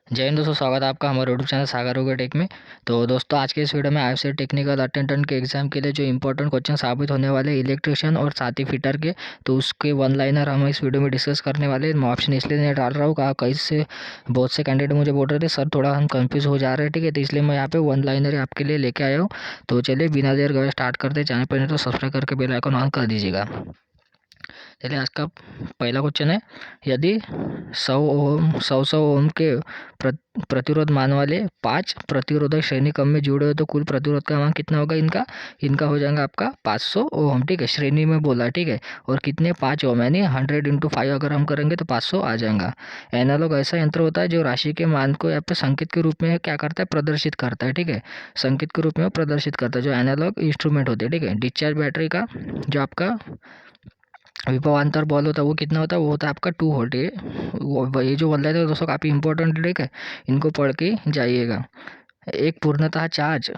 जय हिंद दोस्तों, स्वागत है आपका हमारे यूट्यूब चैनल सागर रोगे टेक में। तो दोस्तों, आज के इस वीडियो में आईएफएससी टेक्निकल अटेंडेंट के एग्जाम के लिए जो इंपॉर्टेंट क्वेश्चन साबित होने वाले इलेक्ट्रिशियन और साथ ही फिटर के, तो उसके वन लाइनर हम इस वीडियो में डिस्कस करने वाले हैं। मैं ऑप्शन इसलिए नहीं डाल रहा हूँ, कहा कई से बहुत से कैंडिडेट मुझे बोल रहे थे सर थोड़ा हम कन्फ्यूज़ हो जा रहे हैं, ठीक है, तो इसलिए मैं यहाँ पे वन लाइनर आपके लिए लेके आया हूँ। तो चलिए बिना देर गए स्टार्ट करते हैं। चैनल पर नहीं तो सब्सक्राइब करके बेल आइकन ऑन कर दीजिएगा। चलिए, आज का पहला क्वेश्चन है, यदि 100 ओम के प्रतिरोध मान वाले 5 प्रतिरोधक श्रेणी क्रम में जुड़े हो तो कुल प्रतिरोध का मान कितना होगा इनका इनका हो जाएगा आपका 500 ओम, ठीक है, श्रेणी में बोला, ठीक है। और कितने 5 ओम, यानी 100 इंटू 5 अगर हम करेंगे तो 500 आ जाएगा। एनालॉग ऐसा यंत्र होता है जो राशि के मान को यहाँ पे संकेत के रूप में क्या करता है, प्रदर्शित करता है, ठीक है, संकेत के रूप में प्रदर्शित करता है, जो एनालॉग इंस्ट्रूमेंट होते हैं, ठीक है। डिस्चार्ज बैटरी का जो आपका विभवांतर बॉल होता है वो कितना होता है, वो होता है आपका 2 वोल्ट। ये जो बन रहा है दोस्तों काफ़ी इंपॉर्टेंट, ठीक है, इनको पढ़ के जाइएगा। एक पूर्णतः चार्ज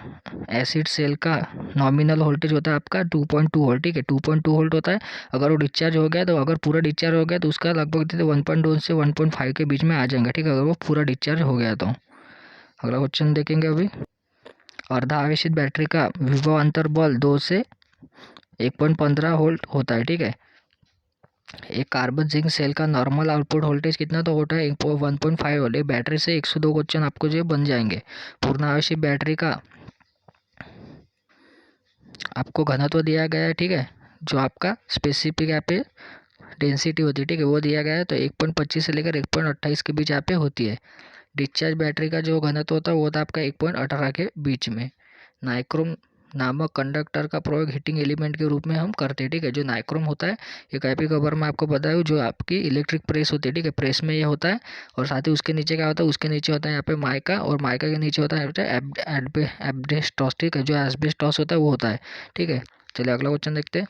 एसिड सेल का नॉमिनल वोल्टेज होता है आपका 2.2 वोल्ट, ठीक है, 2.2 वोल्ट होता है। अगर वो डिस्चार्ज हो गया तो अगर पूरा डिस्चार्ज हो गया तो उसका लगभग 1.2 से 1.5 के बीच में आ जाएगा, ठीक है, अगर वो पूरा डिस्चार्ज हो गया तो। अगला क्वेश्चन देखेंगे अभी। अर्धा आवेशित बैटरी का विभवांतर बल 2 से 1.15 वोल्ट होता है, ठीक है। एक कार्बन जिंक सेल का नॉर्मल आउटपुट वोल्टेज कितना तो होता है 1.5 वोल्ट। बैटरी से 102 क्वेश्चन आपको जो बन जाएंगे। पूर्ण आवेशित बैटरी का आपको घनत्व दिया गया है, ठीक है, जो आपका स्पेसिफिक यहाँ पे डेंसिटी होती है, ठीक है, वो दिया गया है। तो 1.25 से लेकर 1.28 के बीच यहाँ पे होती है। डिस्चार्ज बैटरी का जो घनत्व होता है वो होता है आपका 1.18 के बीच में। नाइक्रोम नामक कंडक्टर का प्रयोग हीटिंग एलिमेंट के रूप में हम करते हैं, ठीक है। जो नाइक्रोम होता है, ये कैपी कवर में आपको बताया, जो आपकी इलेक्ट्रिक प्रेस होती है, ठीक है, प्रेस में ये होता है। और साथ ही उसके नीचे क्या होता है, उसके नीचे होता है यहाँ पे माइका, और माइका के नीचे होता है एस्बेस्टॉस, ठीक है, जो एस्बेस्टॉस होता है वो होता है, ठीक है। चलिए अगला क्वेश्चन देखते हैं।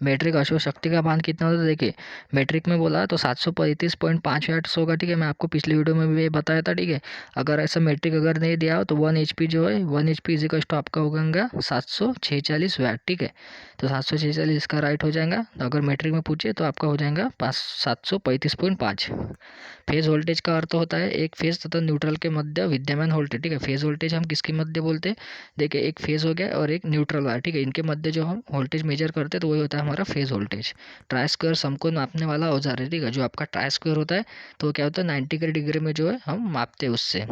मैट्रिक अश्व शक्ति का मान कितना होता है, देखिए मैट्रिक में बोला तो 735.5 वाट्स होगा, ठीक है, मैं आपको पिछले वीडियो में भी ये बताया था, ठीक है। अगर ऐसा मैट्रिक अगर नहीं दिया हो तो 1 HP जो है 1 HP इजिकल्स तो आपका होगा 746 वाट, ठीक है। तो 746 इसका राइट हो जाएगा। तो अगर मैट्रिक में पूछे तो आपका हो जाएगा 735.5। फेज वोल्टेज का अर्थ होता है एक फेज तथा न्यूट्रल के मध्य विद्यमान वोल्टेज, ठीक है। फेज वोल्टेज हम किसके मध्य बोलते हैं, देखिए एक फेज हो गया और एक न्यूट्रल वाला, ठीक है, इनके मध्य जो हम वोल्टेज मेजर करते हैं तो वही होता है हमारा फेज वोल्टेज। ट्राई स्क्वायर समकोण मापने वाला औजार है, ठीक है, जो आपका ट्राई स्क्वायर होता है तो क्या होता है 90 डिग्री में जो है हम मापते हैं उससे।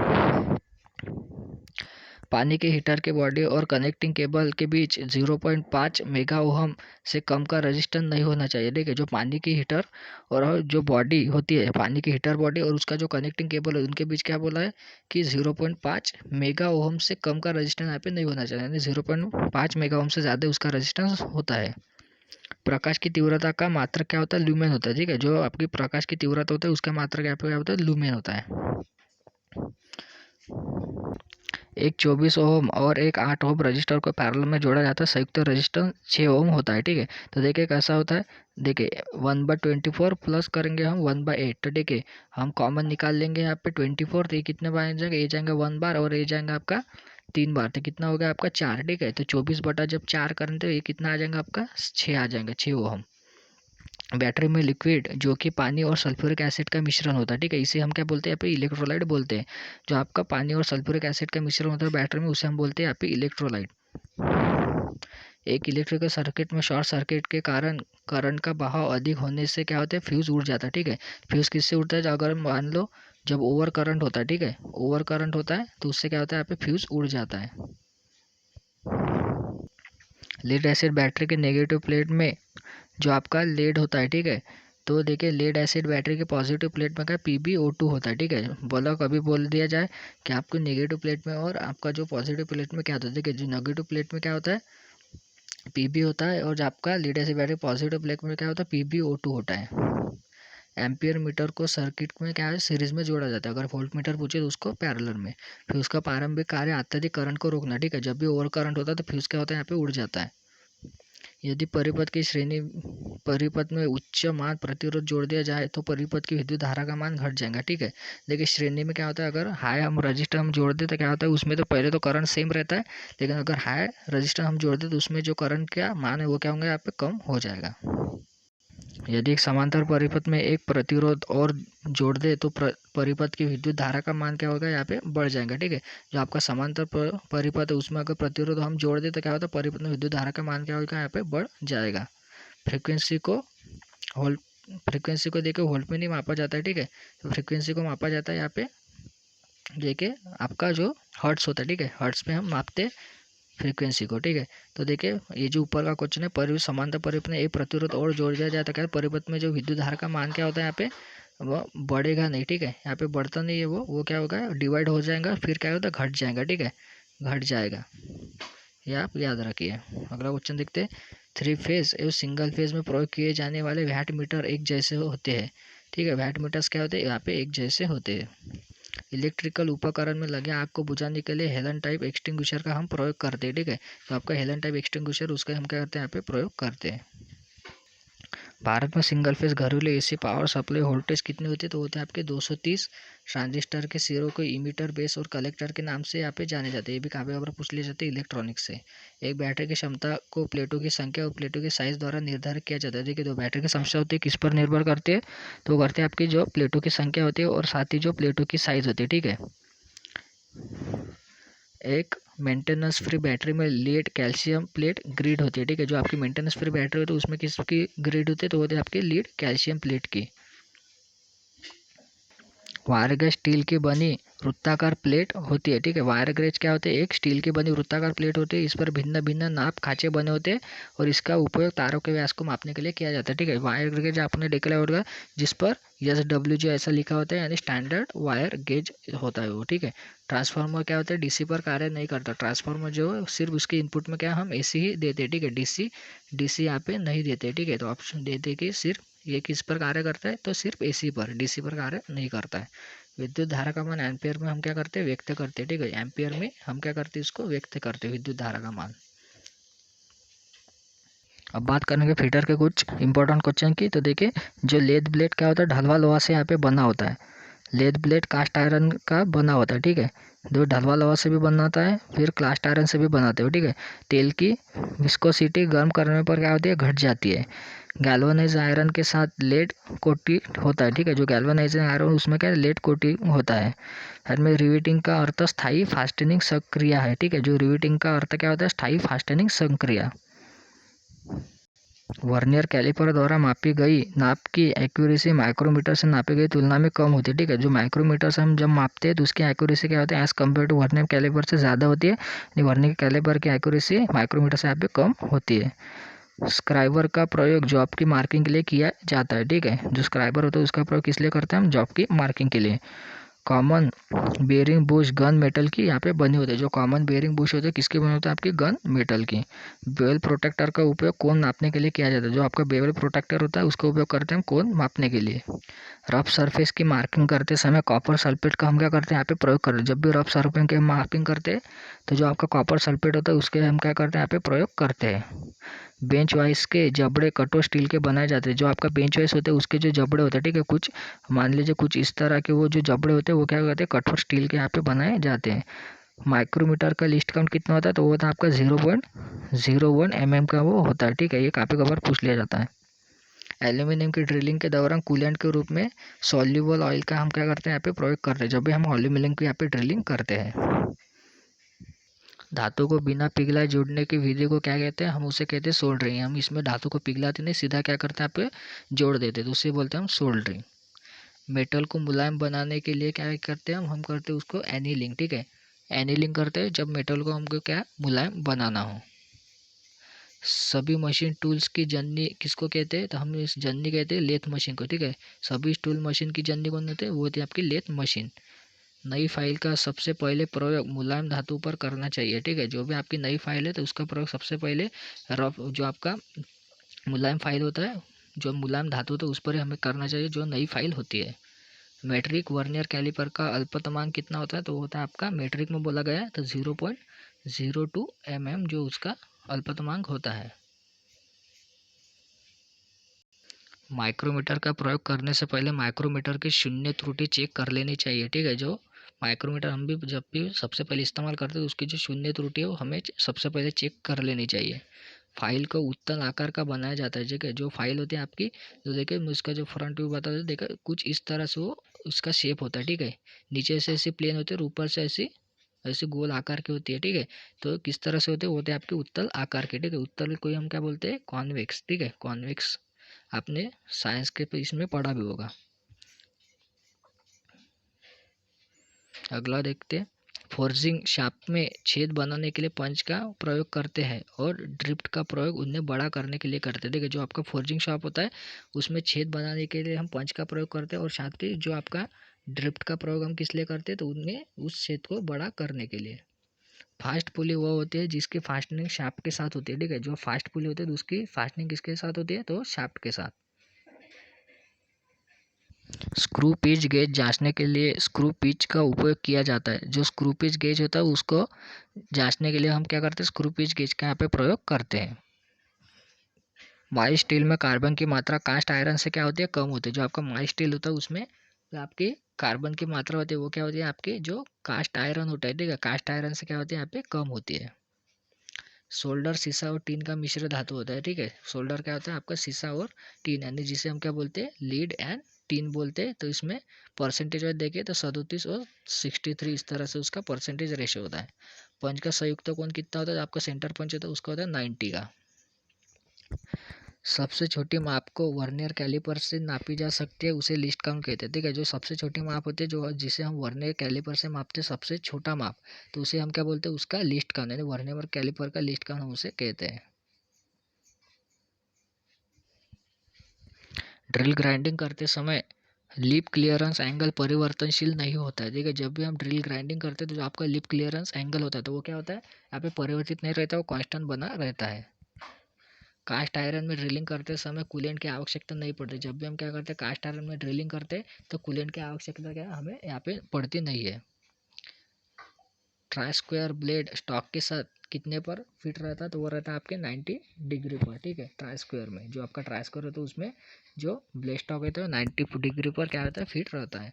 पानी के हीटर के बॉडी और कनेक्टिंग केबल के बीच 0.5 मेगा ओहम से कम का रजिस्टेंस नहीं होना चाहिए, ठीक है। जो पानी की हीटर और जो बॉडी होती है, पानी की हीटर बॉडी और उसका जो कनेक्टिंग केबल है, उनके बीच क्या बोला है कि 0.5 मेगा ओहम से कम का रजिस्टेंस यहाँ पे नहीं होना चाहिए, यानी 0.5 मेगा ओहम से ज़्यादा उसका रजिस्टेंस होता है। प्रकाश की तीव्रता का मात्रक क्या होता है, ल्यूमेन होता है, ठीक है। जो आपकी प्रकाश की तीव्रता होता है उसका मात्रक यहाँ पे क्या होता है, ल्यूमेन होता है। एक 24 ओम और एक 8 ओम रजिस्टर को पैरेलल में जोड़ा जाता है, संयुक्त रजिस्टेंस 6 ओम होता है, ठीक है। तो देखिए कैसा होता है, देखिए 1/24 प्लस करेंगे हम 1/8, तो देखिए हम कॉमन निकाल लेंगे यहाँ पे 24, तो ये कितने बार आ जाएंगे, ये जाएंगे 1 बार और ये जाएंगे आपका 3 बार, तो कितना हो गया आपका 4, ठीक है। तो 24 जब 4 करें तो ये कितना आ जाएगा आपका 6 आ जाएगा, 6 ओम। बैटरी में लिक्विड जो कि पानी और सल्फ्यूरिक एसिड का मिश्रण होता है, ठीक है, इसे हम क्या बोलते हैं यहाँ पे, इलेक्ट्रोलाइट बोलते हैं। जो आपका पानी और सल्फ्यूरिक एसिड का मिश्रण होता है बैटरी में, उसे हम बोलते हैं यहाँ पे इलेक्ट्रोलाइट। एक इलेक्ट्रिकल सर्किट में शॉर्ट सर्किट के कारण करंट का बहाव अधिक होने से क्या होता है, फ्यूज उड़ जाता है, ठीक है। फ्यूज किससे उड़ता है, अगर मान लो जब ओवर करंट होता है, ठीक है, ओवर करंट होता है तो उससे क्या होता है यहाँ पे फ्यूज उड़ जाता है। लेड एसिड बैटरी के नेगेटिव प्लेट में जो आपका लेड होता है, ठीक है, तो देखिए लेड एसिड बैटरी के पॉजिटिव प्लेट में क्या PbO2 होता है, ठीक है। बोला कभी बोल दिया जाए कि आपको नेगेटिव प्लेट में और आपका जो पॉजिटिव प्लेट में क्या होता है, देखिए जो नेगेटिव प्लेट में क्या होता है Pb होता है, और जो आपका lead acid battery positive plate में क्या होता है PbO2 होता है। एम्पियर मीटर को सर्किट में क्या है सीरीज में जोड़ा जाता है। अगर वोल्ट मीटर पूछे तो उसको पैरेलल में। फिर उसका प्रारंभिक कार्य अत्यधिक करंट को रोकना, ठीक है। जब भी ओवर करंट होता है तो फ्यूज क्या होता है यहाँ पे उड़ जाता है। यदि परिपथ की श्रेणी परिपथ में उच्च मान प्रतिरोध जोड़ दिया जाए तो परिपथ की विद्युत धारा का मान घट जाएगा, ठीक है। देखिए श्रेणी में क्या होता है, अगर हाई हम रजिस्टर हम जोड़ दें तो क्या होता है, उसमें तो पहले तो करंट सेम रहता है, लेकिन अगर हाई रजिस्टर हम जोड़ दें तो उसमें जो करंट का मान है वो क्या होंगे यहाँ पे कम हो जाएगा। यदि एक समांतर परिपथ में एक प्रतिरोध और जोड़ दे तो परिपथ की विद्युत धारा का मान क्या होगा, यहाँ पे बढ़ जाएगा। ठीक है, जो आपका समांतर परिपथ है उसमें अगर प्रतिरोध हम जोड़ दे तो क्या होता है, परिपथ में विद्युत धारा का मान क्या होगा, यहाँ पे बढ़ जाएगा। फ्रीक्वेंसी को देखिए वोल्ट में नहीं मापा जाता है। ठीक है, तो फ्रीक्वेंसी को मापा जाता है यहाँ पे देखिए आपका जो हर्ट्स होता है। ठीक है, हर्ट्स में हम मापते फ्रीक्वेंसी को। ठीक है, तो देखिए ये जो ऊपर का क्वेश्चन है, परिपथ समांतर परिपथ में एक प्रतिरोध और जोड़ दिया जाता है, परिपथ में जो विद्युत धारा का मान क्या होता है, यहाँ पे वो बढ़ेगा नहीं। ठीक है, यहाँ पे बढ़ता नहीं है, वो क्या होगा, डिवाइड हो जाएगा, फिर क्या होता है, घट जाएगा। ठीक है, घट जाएगा, ये आप याद रखिए। अगला क्वेश्चन देखते हैं। 3 फेज एवं सिंगल फेज में प्रयोग किए जाने वाले वैट मीटर एक जैसे होते हैं। ठीक है, वैट मीटर्स क्या होते हैं, यहाँ पे एक जैसे होते हैं। इलेक्ट्रिकल उपकरण में लगे आग को बुझाने के लिए हेलन टाइप एक्सटिंग्विशर का हम प्रयोग करते हैं। ठीक है, तो आपका हेलन टाइप एक्सटिंग्विशर उसका हम क्या करते हैं, यहाँ पे प्रयोग करते हैं। भारत में सिंगल फेज घरेलू एसी पावर सप्लाई वोल्टेज कितनी होती है, तो होते हैं आपके 230। ट्रांजिस्टर के सिरों को इमीटर, बेस और कलेक्टर के नाम से यहाँ पे जाने जाते हैं। ये भी काफ़ी बार पूछ लिए जाते हैं इलेक्ट्रॉनिक्स से। एक बैटरी की क्षमता को प्लेटों की संख्या और प्लेटों के साइज द्वारा निर्धारित किया जाता है। देखिए, तो बैटरी की क्षमता होती है किस पर निर्भर करती है, तो करते हैं आपकी जो प्लेटों की संख्या होती है और साथ ही जो प्लेटों की साइज होती है। ठीक है, एक मेंटेनेंस फ्री बैटरी में लीड कैल्शियम प्लेट ग्रिड होती है। ठीक है, जो आपकी मेंटेनेंस फ्री बैटरी होती है उसमें किसकी ग्रिड होती है, तो होती है आपकी लीड कैल्शियम प्लेट की। वायर गेज स्टील की बनी वृत्ताकार प्लेट होती है। ठीक है, वायर गेज क्या होते हैं, एक स्टील की बनी वृत्ताकार प्लेट होती है। इस पर भिन्न भिन्न नाप खांचे बने होते हैं और इसका उपयोग तारों के व्यास को मापने के लिए किया जाता है। ठीक है, वायर गेज आपने देखा होगा जिस पर SW ऐसा लिखा होता है, यानी स्टैंडर्ड वायर गेज होता है वो। ठीक है, ट्रांसफार्मर क्या होता है, डीसी पर कार्य नहीं करता। ट्रांसफार्मर जो सिर्फ उसके इनपुट में क्या हम AC ही देते हैं। ठीक है, डीसी यहाँ पे नहीं देते। ठीक है, तो ऑप्शन देते कि सिर्फ ये किस पर कार्य करता है, तो सिर्फ AC पर, DC पर कार्य नहीं करता है। विद्युत धारा का मान एम्पियर में हम क्या करते हैं, व्यक्त करते हैं। ठीक है, एम्पियर में हम क्या करते हैं, इसको व्यक्त करते हैं विद्युत धारा का मान। अब बात करेंगे फीडर के कुछ इंपॉर्टेंट क्वेश्चन की। तो देखिए, जो लेद ब्लेड क्या होता है, ढलवा लोहा से यहाँ पे बना होता है। लेद ब्लेड कास्ट आयरन का बना होता है। ठीक है, जो ढलवा लोहा से भी बनाता है, फिर कास्ट आयरन से भी बनाते हो। ठीक है, तेल की विस्कोसिटी गर्म करने पर क्या होती है, घट जाती है। गैल्वेनाइज आयरन के साथ लेड कोटिंग होता है। ठीक है, जो गैल्वेनाइज आयरन उसमें क्या है, लेड कोटिंग होता है। फिर में रिवेटिंग का अर्थ स्थायी फास्टनिंग संक्रिया है। ठीक है, जो रिवेटिंग का अर्थ क्या होता है, स्थायी फास्टनिंग संक्रिया। वर्नियर कैलिपर द्वारा मापी गई नाप की एक्यूरेसी माइक्रोमीटर से नापी गई तुलना में कम होती है। ठीक है, जो माइक्रोमीटर से हम जब मापते हैं तो उसकी एक्यूरेसी क्या होती है, as compare to vernier caliper से ज़्यादा होती है। वर्नियर कैलिपर की एक्यूरेसी माइक्रोमीटर से यहाँ पे कम होती है। स्क्राइबर का प्रयोग जॉब की मार्किंग के लिए किया जाता है। ठीक है, जो स्क्राइबर होता है उसका प्रयोग किस लिए करते हैं हम, जॉब की मार्किंग के लिए। Common bearing Bush gun metal की यहाँ पे बनी होती है। जो कॉमन बेयरिंग बुश होते हैं किसके बने होते हैं, आपकी गन मेटल की। बेवल प्रोटेक्टर का उपयोग कोण नापने के लिए किया जाता है। जो आपका बेवल प्रोटेक्टर होता है उसका उपयोग करते हैं हम कोण मापने के लिए। रफ सरफेस की मार्किंग करते समय कॉपर सल्फेट का हम क्या करते हैं, यहाँ पे प्रयोग करते हैं। जब भी रफ सरफेस की मार्किंग करते हैं तो जो आपका कॉपर सल्फेट होता है उसके हम क्या करते हैं, यहाँ पे प्रयोग करते हैं। बेंच वाइस के जबड़े कठोर स्टील के बनाए जाते हैं। जो आपका बेंच वाइस होते हैं उसके जो जबड़े होते हैं, ठीक है, कुछ मान लीजिए कुछ इस तरह के वो जो जबड़े होते हैं वो क्या करते हैं, कठोर स्टील के यहाँ पे बनाए जाते हैं। माइक्रोमीटर का लिस्ट काउंट कितना होता है, तो वो होता है आपका 0.01 mm का वो होता है। ठीक है, ये काफ़ी कबार पूछ लिया जाता है। एल्यूमिनियम की ड्रिलिंग के दौरान कूलेंट के रूप में सॉल्यूबल ऑयल का हम क्या करते हैं, यहाँ पे प्रयोग करते हैं जब भी हम एल्यूमिनियम की यहाँ पे ड्रिलिंग करते हैं। धातु को बिना पिघलाए जोड़ने की विधि को क्या कहते हैं, हम उसे कहते हैं सोल्डरिंग। हम इसमें धातु को पिघलाते नहीं, सीधा क्या करते हैं, आप जोड़ देते हैं, तो उसे बोलते हैं हम सोल्डरिंग। मेटल को मुलायम बनाने के लिए क्या करते हैं हम करते हैं उसको एनीलिंग। ठीक है, एनीलिंग करते हैं जब मेटल को हमको क्या मुलायम बनाना हो। सभी मशीन टूल्स की जननी किसको कहते हैं, तो हम इस जननी कहते हैं लेथ मशीन को। ठीक है, सभी टूल मशीन की जननी कौन होते हैं, वो होती है आपकी लेथ मशीन। नई फाइल का सबसे पहले प्रयोग मुलायम धातु पर करना चाहिए। ठीक है, जो भी आपकी नई फाइल है तो उसका प्रयोग सबसे पहले रफ जो आपका मुलायम फाइल होता है, जो मुलायम धातु होता है उस पर हमें करना चाहिए जो नई फाइल होती है। मेट्रिक वर्नियर कैलिपर का अल्पतमांक कितना होता है, तो होता है आपका मेट्रिक में बोला गया है तो 0.02 mm जो उसका अल्पतमांक होता है। माइक्रोमीटर का प्रयोग करने से पहले माइक्रोमीटर की शून्य त्रुटि चेक कर लेनी चाहिए। ठीक है, जो माइक्रोमीटर हम भी जब भी सबसे पहले इस्तेमाल करते हैं उसकी जो शून्य त्रुटि है वो हमें सबसे पहले चेक कर लेनी चाहिए। फाइल को उत्तल आकार का बनाया जाता है। ठीक है, जो फाइल होती है आपकी, तो देखिए मैं उसका जो फ्रंट व्यू बता दूँ, देखिए कुछ इस तरह से वो उसका शेप होता है। ठीक है, नीचे से ऐसे प्लेन होते हैं और ऊपर से ऐसी ऐसे गोल आकार की होती है। ठीक है, तो किस तरह से होते हैं आपके उत्तल आकार के। ठीक है, उत्तल को हम क्या बोलते हैं, कॉन्वेक्स। ठीक है, कॉन्वेक्स आपने साइंस के इसमें पढ़ा भी होगा। अगला देखते हैं, फोर्जिंग शाफ्ट में छेद बनाने के लिए पंच का प्रयोग करते हैं और ड्रिफ्ट का प्रयोग उन्हें बड़ा करने के लिए करते हैं। देखिए जो आपका फोर्जिंग शाफ्ट होता है उसमें छेद बनाने के लिए हम पंच का प्रयोग करते हैं और साथ ही जो आपका ड्रिफ्ट का प्रयोग हम किस लिए करते हैं, तो उनमें उस छेद को बड़ा करने के लिए। फास्ट पुली वो होती है जिसकी फास्टनिंग शाफ्ट के साथ होती है। ठीक है, जो फास्ट पुली होती है तो उसकी फास्टनिंग किसके साथ होती है, तो शाफ्ट के साथ। स्क्रू पिच गेज जांचने के लिए स्क्रू पिच का उपयोग किया जाता है। जो स्क्रू पिच गेज होता है उसको जांचने के लिए हम क्या करते हैं, स्क्रू पिच गेज का यहाँ पे प्रयोग करते हैं। माइल्ड स्टील में कार्बन की मात्रा कास्ट आयरन से क्या होती है, कम होती है। जो आपका माइल्ड स्टील होता है उसमें जो आपकी कार्बन की मात्रा होती है वो क्या होती है, आपकी जो कास्ट आयरन होता है। ठीक है, कास्ट आयरन से क्या होती है, यहाँ पे कम होती है। सोल्डर शीशा और टीन का मिश्र धातु होता है। ठीक है, सोल्डर क्या होता है आपका शीशा और टीन, यानी जिसे हम क्या बोलते हैं, लीड एंड टीन बोलते हैं। तो इसमें परसेंटेज वाइज देखिए तो 37 और 63 इस तरह से उसका परसेंटेज रेशियो होता है। पंच का संयुक्त कोण कितना होता है, आपका सेंटर पंच होता है उसका होता है 90 का। सबसे छोटी माप को वर्नियर कैलिपर से नापी जा सकती है, उसे लिस्ट काउंट कहते हैं। ठीक है, जो सबसे छोटी माप होती है जो जिसे हम वर्नियर कैलिपर से मापते हैं, सबसे छोटा माप, तो उसे हम क्या बोलते हैं, उसका लिस्ट काउंट, यानी वर्नियर कैलिपर का लिस्ट काउंट हम उसे कहते हैं। ड्रिल ग्राइंडिंग करते समय लिप क्लियरेंस एंगल परिवर्तनशील नहीं होता है। ठीक है, जब भी हम ड्रिल ग्राइंडिंग करते हैं तो जो आपका लिप क्लियरेंस एंगल होता है तो वो क्या होता है, यहाँ पे परिवर्तित नहीं रहता, वो कांस्टेंट बना रहता है। कास्ट आयरन में ड्रिलिंग करते समय कूलेंट की आवश्यकता नहीं पड़ती। जब भी हम क्या करते हैं, कास्ट आयरन में ड्रिलिंग करते हैं तो कूलेंट की आवश्यकता क्या हमें यहाँ पे पड़ती नहीं है। ट्राई स्क्वायर ब्लेड स्टॉक के साथ कितने पर फिट रहता है, तो वो रहता है आपके 90 डिग्री पर। ठीक है, ट्राई स्क्वायर में जो आपका ट्राई स्क्वायर होता है उसमें जो ब्लेड स्टॉक होता है 90 डिग्री पर क्या रहता है, फिट रहता है।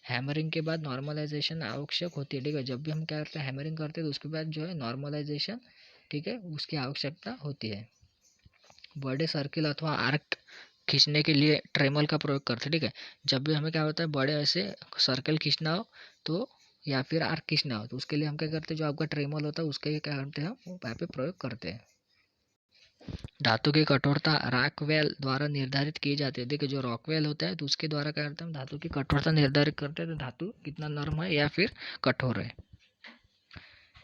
हैमरिंग के बाद नॉर्मलाइजेशन आवश्यक होती है। ठीक है, जब भी हम क्या करते हैं, हैमरिंग करते हैं तो उसके बाद जो है नॉर्मलाइजेशन, ठीक है, उसकी आवश्यकता होती है। बड़े सर्किल अथवा आर्क खींचने के लिए ट्रेमल का प्रयोग करते हैं। ठीक है, जब भी हमें क्या होता है, बड़े ऐसे सर्कल खींचना हो तो या फिर आर्क खींचना हो तो उसके लिए हम क्या करते हैं, जो आपका ट्रेमल होता है उसके क्या करते हैं, हम यहाँ पे प्रयोग करते हैं। धातु की कठोरता रॉकवेल द्वारा निर्धारित की जाती है। देखिए जो रॉकवेल होता है तो उसके द्वारा क्या करते हैं, हम धातु की कठोरता निर्धारित करते हैं, तो धातु कितना नरम है या फिर कठोर है।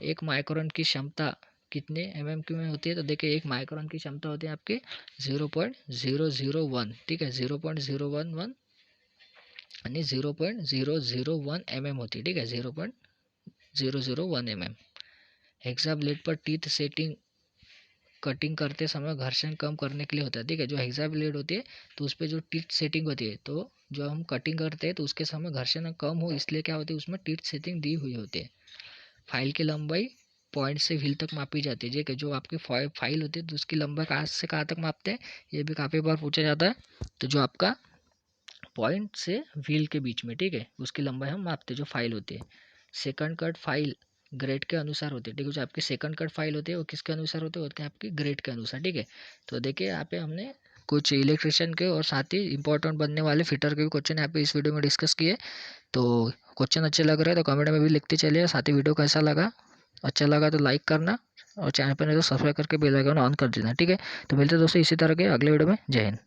1 माइक्रोन की क्षमता कितने mm में होती है, तो देखिए 1 माइक्रोन की क्षमता होती है आपकी 0.001। ठीक है, 0.011 यानी 0.001 mm होती है। ठीक है, 0.001 mm। हेक्सा ब्लेड पर टीथ सेटिंग कटिंग करते समय घर्षण कम करने के लिए होता है। ठीक है, जो हेक्सा ब्लेड होती है तो उस पर जो टीथ सेटिंग होती है, तो जो हम कटिंग करते हैं तो उसके समय घर्षण कम हो इसलिए क्या होती है, उसमें टीथ सेटिंग दी हुई होती है। फाइल की लंबाई पॉइंट से व्हील तक मापी जाती है। ठीक है, जो आपकी फाइल होती है तो उसकी लंबाई कहाँ से कहाँ तक मापते हैं, ये भी काफ़ी बार पूछा जाता है। तो जो आपका पॉइंट से व्हील के बीच में, ठीक है, उसकी लंबाई हम मापते हैं, जो फाइल होती है। सेकंड कट फाइल ग्रेड के अनुसार होती है। ठीक है, जो आपकी सेकंड कट फाइल होती है वो किसके अनुसार होती है, होती है आपकी ग्रेड के अनुसार। ठीक है, तो देखिए यहाँ पे हमने कुछ इलेक्ट्रिशियन के और साथ ही इंपॉर्टेंट बनने वाले फिटर के भी क्वेश्चन यहाँ पे इस वीडियो में डिस्कस किए। तो क्वेश्चन अच्छे लग रहे हैं तो कमेंट में भी लिखते चलिए। साथ ही वीडियो कैसा लगा, अच्छा लगा तो लाइक करना और चैनल पर नहीं तो सब्सक्राइब करके बेल आइकन ऑन कर देना। ठीक है, तो मिलते हैं दोस्तों इसी तरह के अगले वीडियो में। जय हिंद।